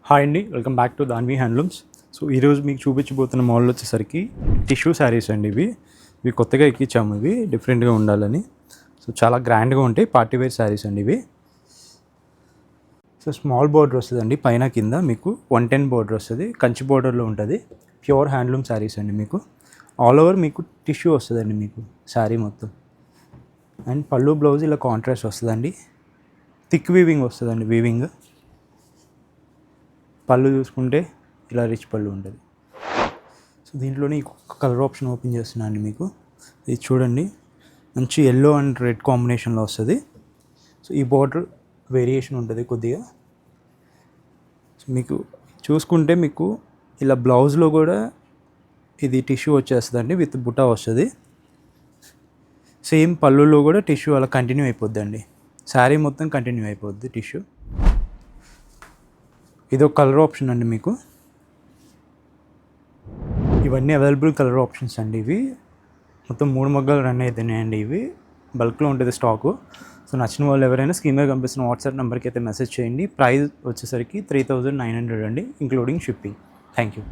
Hi అండి, welcome back to Danvi handlooms. So ఈరోజు మీకు చూపించబోతున్న మోడల్ వచ్చేసరికి టిష్యూ శారీస్ అండి. ఇవి కొత్తగా ఎక్కించాము, ఇవి డిఫరెంట్గా ఉండాలని. సో చాలా గ్రాండ్గా ఉంటాయి, పార్టీ వేర్ శారీస్ అండి ఇవి. సో స్మాల్ బోర్డర్ వస్తుందండి, పైన కింద మీకు 110 బోర్డర్ వస్తుంది, కంచి బోర్డర్లో ఉంటుంది. ప్యూర్ హ్యాండ్లూమ్ శారీస్ అండి. మీకు ఆల్ ఓవర్ మీకు టిష్యూ వస్తుందండి, మీకు శారీ మొత్తం. అండ్ పళ్ళు బ్లౌజ్ ఇలా కాంట్రాస్ట్ వస్తుందండి, థిక్ వీవింగ్ వస్తుందండి. వీవింగ్ పళ్ళు చూసుకుంటే ఇలా రిచ్ పళ్ళు ఉంటుంది. సో దీంట్లోనే ఇంకొక కలర్ ఆప్షన్ ఓపెన్ చేస్తున్నాను అండి మీకు. ఇది చూడండి, మంచి ఎల్లో అండ్ రెడ్ కాంబినేషన్లో వస్తుంది. సో ఈ బార్డర్ వేరియేషన్ ఉంటుంది కొద్దిగా. సో మీకు చూసుకుంటే మీకు ఇలా బ్లౌజ్లో కూడా ఇది టిష్యూ వచ్చేస్తుందండి, విత్ బుటా వస్తుంది. సేమ్ పళ్ళులో కూడా టిష్యూ అలా కంటిన్యూ అయిపోద్ది అండి, శారీ మొత్తం కంటిన్యూ అయిపోద్ది టిష్యూ. ఇది ఒక కలర్ ఆప్షన్ అండి మీకు. ఇవన్నీ అవైలబుల్ కలర్ ఆప్షన్స్ అండి. ఇవి మొత్తం 3 మగ్గాలు రన్ అవుతున్నాయండి. ఇవి బల్క్లో ఉంటుంది స్టాకు. సో నచ్చిన వాళ్ళు ఎవరైనా స్క్రీన్ మీద కనిపిస్తున్న వాట్సాప్ నెంబర్కి అయితే మెసేజ్ చేయండి. ప్రైస్ వచ్చేసరికి 3900 అండి, ఇంక్లూడింగ్ షిప్పింగ్. Thank you.